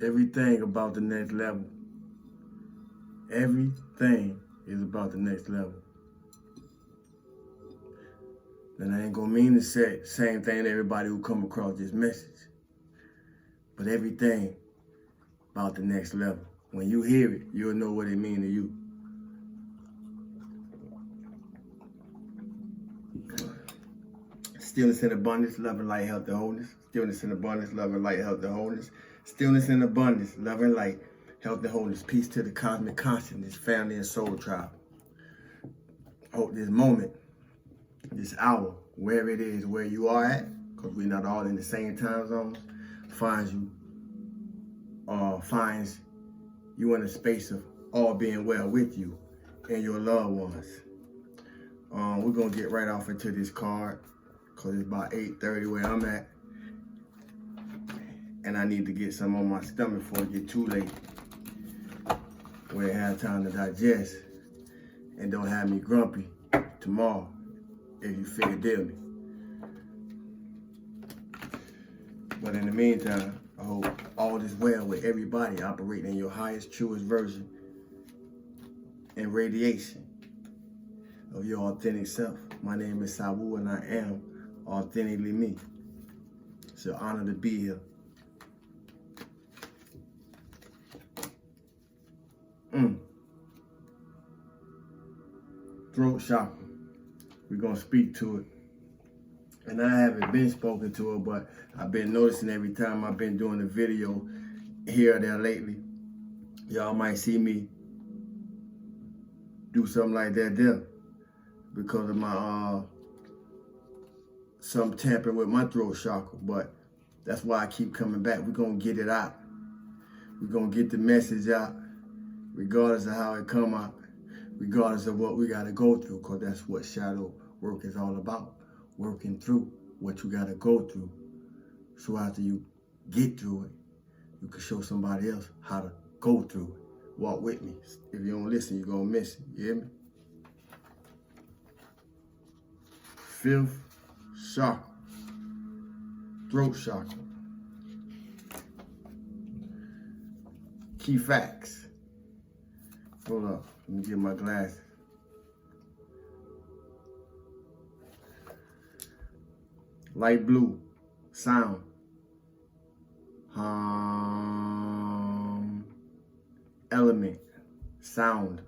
Everything about the next level. Everything is about the next level. And I ain't gonna mean to say the same thing to everybody who come across this message. But everything about the next level. When you hear it, you'll know what it means to you. Stillness in abundance, love and light, health and wholeness. Stillness in abundance, love and light, health and wholeness. Stillness in abundance, love and light, health and wholeness. Peace to the cosmic consciousness, family and soul tribe. I hope this moment, this hour, wherever it is, where you are at, because we're not all in the same time zones, finds you in a space of all being well with you and your loved ones. We're gonna get right off into this card because it's about 8:30 where I'm at. And I need to get some on my stomach before it get too late, where I have time to digest and don't have me grumpy tomorrow, if you figure deal me. But in the meantime, I hope all is well with everybody operating in your highest, truest version and radiation of your authentic self. My name is Saiwoo and I am authentically me. It's an honor to be here. Throat chakra. We're gonna speak to it. And I haven't been spoken to it, but I've been noticing every time I've been doing a video here or there lately, y'all might see me do something like that there because of my some tampering with my throat chakra. But that's why I keep coming back. We're gonna get it out. We're gonna get the message out, regardless of how it come out, regardless of what we gotta go through, because that's what shadow work is all about. Working through what you gotta go through. So after you get through it, you can show somebody else how to go through it. Walk with me. If you don't listen, you're gonna miss it. You hear me? Fifth chakra. Throat chakra. Key facts. Hold up, let me get my glasses. Light blue, sound. Element, sound.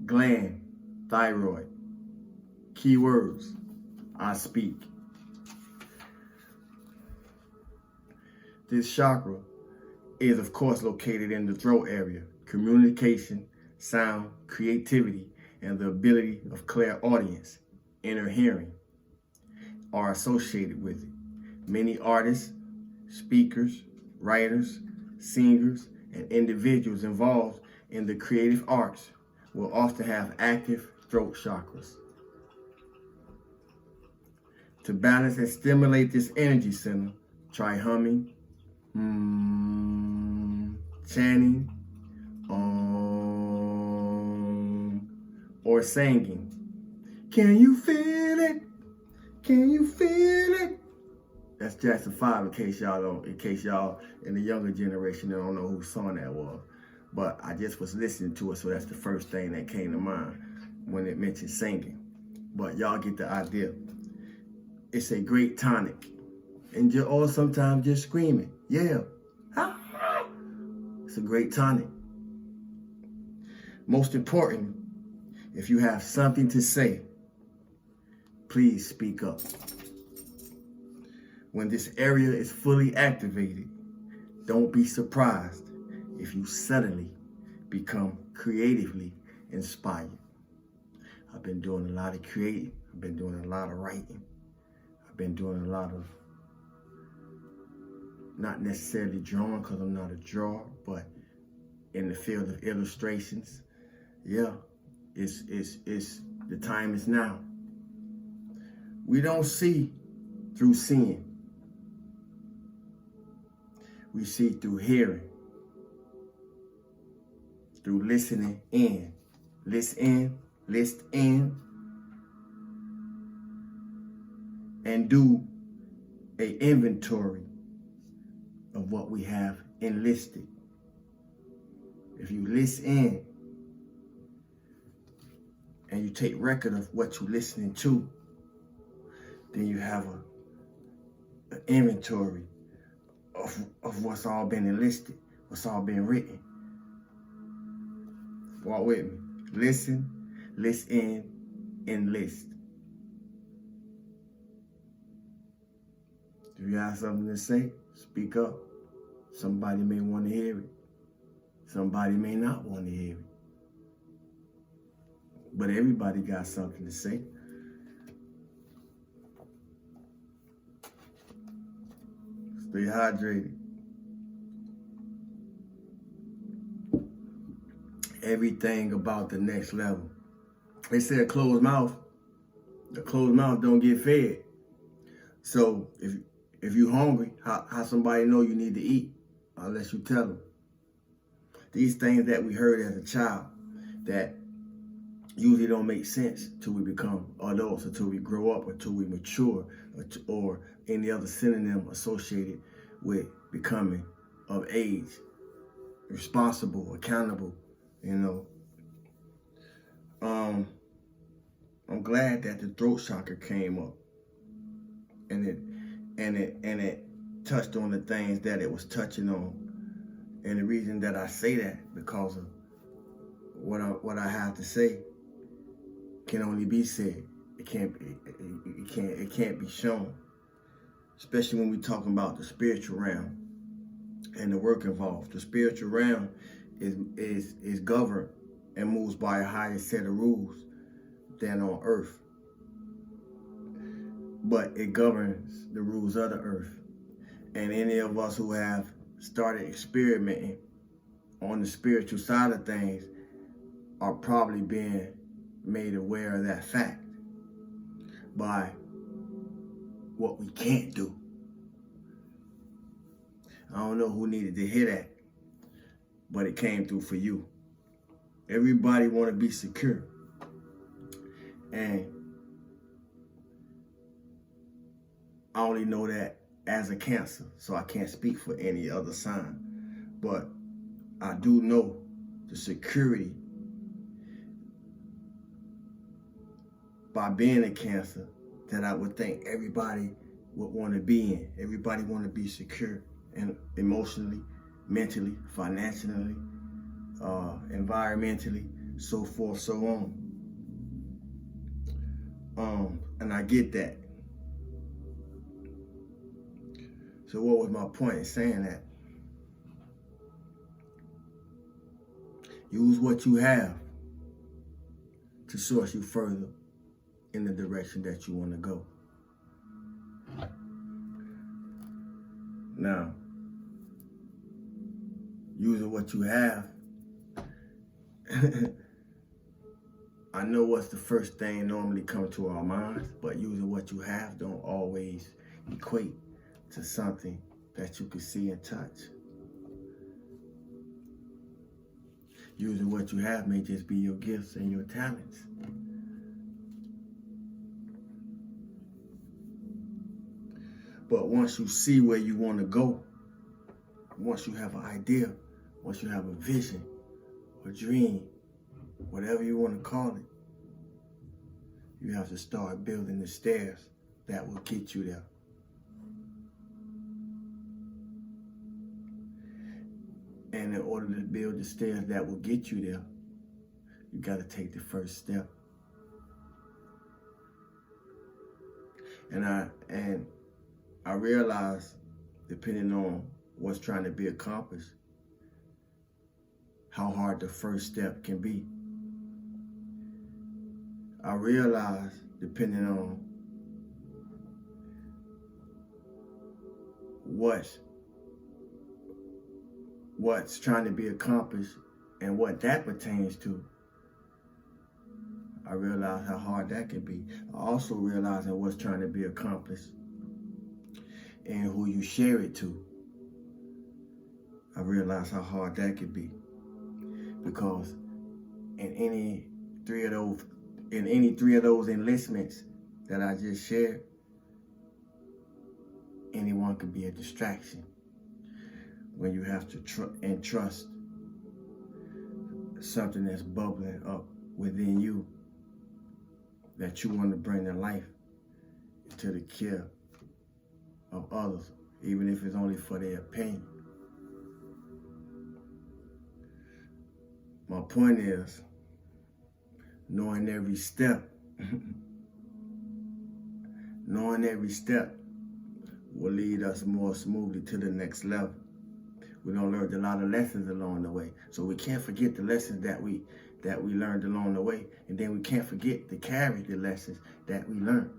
Gland, thyroid. Keywords, I speak. This chakra is, of course, located in the throat area. Communication, sound, creativity, and the ability of clairaudience, inner hearing, are associated with it. Many artists, speakers, writers, singers, and individuals involved in the creative arts will often have active throat chakras. To balance and stimulate this energy center, try humming, chanting, or singing. Can you feel it? Can you feel it? That's Jackson 5 in case y'all in the younger generation don't know whose song that was. But I just was listening to it, so that's the first thing that came to mind when it mentioned singing. But y'all get the idea. It's a great tonic. And or sometimes just screaming. Yeah. It's a great tonic. Most important, if you have something to say, please speak up. When this area is fully activated, don't be surprised if you suddenly become creatively inspired. I've been doing a lot of creating. I've been doing a lot of writing. I've been doing a lot of, not necessarily drawing because I'm not a drawer, but in the field of illustrations. Yeah, it's the time is now. We don't see through seeing. We see through hearing, through listening in. Listen in, and do an inventory of what we have enlisted. If you listen and you take record of what you're listening to, then you have an inventory of what's all been enlisted, what's all been written. Walk with me. Listen, enlist. If you have something to say, speak up. Somebody may want to hear it. Somebody may not want to hear it. But everybody got something to say. Stay hydrated. Everything about the next level. They say a closed mouth don't get fed. So if you're hungry, how somebody know you need to eat unless you tell them? These things that we heard as a child that usually don't make sense till we become adults, until we grow up, until we mature, or any other synonym associated with becoming of age, responsible, accountable, you know. I'm glad that the throat chakra came up and it touched on the things that it was touching on. And the reason that I say that, because of what I have to say can only be said. It can't be shown. Especially when we're talking about the spiritual realm and the work involved. The spiritual realm is governed and moves by a higher set of rules than on earth. But it governs the rules of the earth. And any of us who have started experimenting on the spiritual side of things are probably being made aware of that fact by what we can't do. I don't know who needed to hear that, but it came through for you. Everybody want to be secure. And I only know that as a Cancer, so I can't speak for any other sign. But I do know the security by being a Cancer that I would think everybody would want to be in. Everybody want to be secure, and emotionally, mentally, financially, environmentally, so forth, so on. And I get that. So what was my point in saying that? Use what you have to source you further in the direction that you want to go. Now, using what you have, I know what's the first thing normally come to our minds, but using what you have don't always equate to something that you can see and touch. Using what you have may just be your gifts and your talents. But once you see where you want to go, once you have an idea, once you have a vision, a dream, whatever you want to call it, you have to start building the stairs that will get you there. And in order to build the stairs that will get you there, you got to take the first step. And I realize, depending on what's trying to be accomplished, how hard the first step can be. I realize, depending on what's trying to be accomplished and what that pertains to, I realize how hard that can be. I also realize that what's trying to be accomplished and who you share it to, I realize how hard that could be. Because in any three of those enlistments that I just shared, anyone could be a distraction. when you have to entrust something that's bubbling up within you that you want to bring to life to the care of others, even if it's only for their opinion. My point is, knowing every step, knowing every step will lead us more smoothly to the next level. We don't learn a lot of lessons along the way. So we can't forget the lessons that we learned along the way. And then we can't forget to carry the lessons that we learned.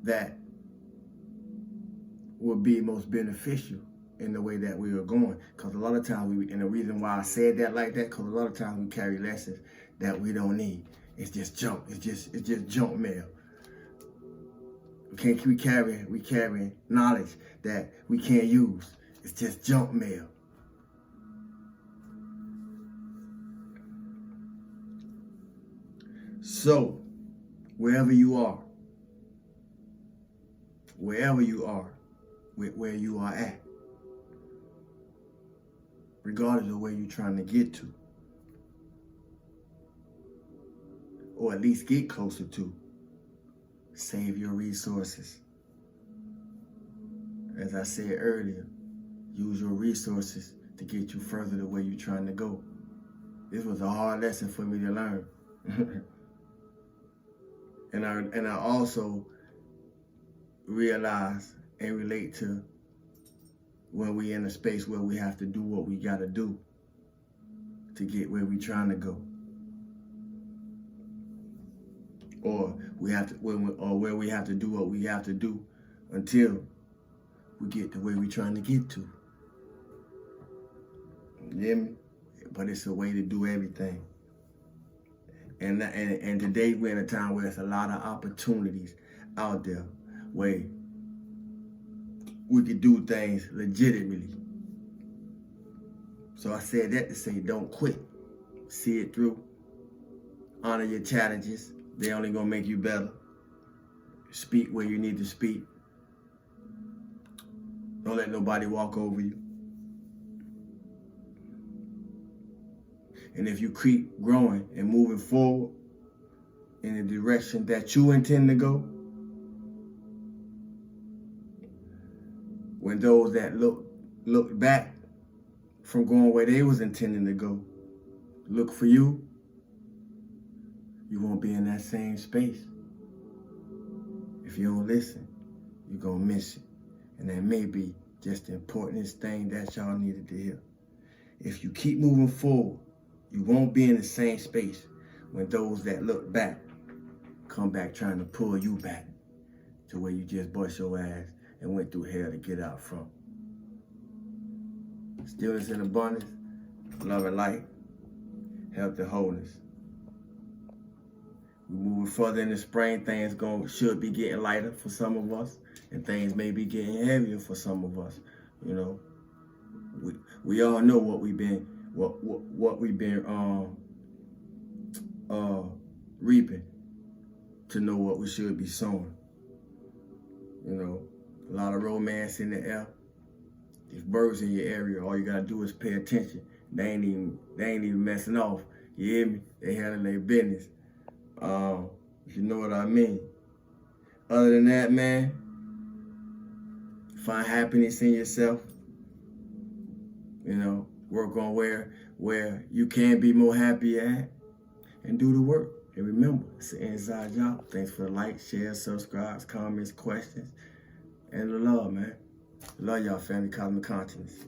That will be most beneficial in the way that we are going. Because a lot of times, and the reason why I said that like that, because a lot of times we carry lessons that we don't need. It's just junk. It's just junk mail. We carry knowledge that we can't use. It's just junk mail. So, wherever you are, with where you are at, regardless of where you're trying to get to, or at least get closer to, save your resources. As I said earlier, use your resources to get you further to where you're trying to go. This was a hard lesson for me to learn. And I also realize and relate to when we in a space where we have to do what we gotta do to get where we're trying to go. Or where we have to do what we have to do until we get to where we're trying to get to. You hear me? But it's a way to do everything. And today we're in a time where there's a lot of opportunities out there where we could do things legitimately. So I said that to say, don't quit. See it through. Honor your challenges. They're only gonna make you better. Speak where you need to speak. Don't let nobody walk over you. And if you keep growing and moving forward in the direction that you intend to go, when those that look back from going where they was intending to go, look for you, you won't be in that same space. If you don't listen, you're gonna miss it. And that may be just the importantest thing that y'all needed to hear. If you keep moving forward, you won't be in the same space when those that look back come back trying to pull you back to where you just bust your ass and went through hell to get out from. Stillness and abundance, love and light, health and wholeness. We're moving further in the spring. Things should be getting lighter for some of us, and things may be getting heavier for some of us. You know, we all know what we've been reaping to know what we should be sowing. You know, a lot of romance in the air. There's birds in your area. All you gotta do is pay attention. They ain't even messing off. You hear me? They handling their business. If you know what I mean. Other than that, man, find happiness in yourself. You know, work on where you can be more happy at, and do the work. And remember, it's an inside job. Thanks for the like, share, subscribe, comments, questions, and the love, man. Love y'all, family. Cosmic Consciousness.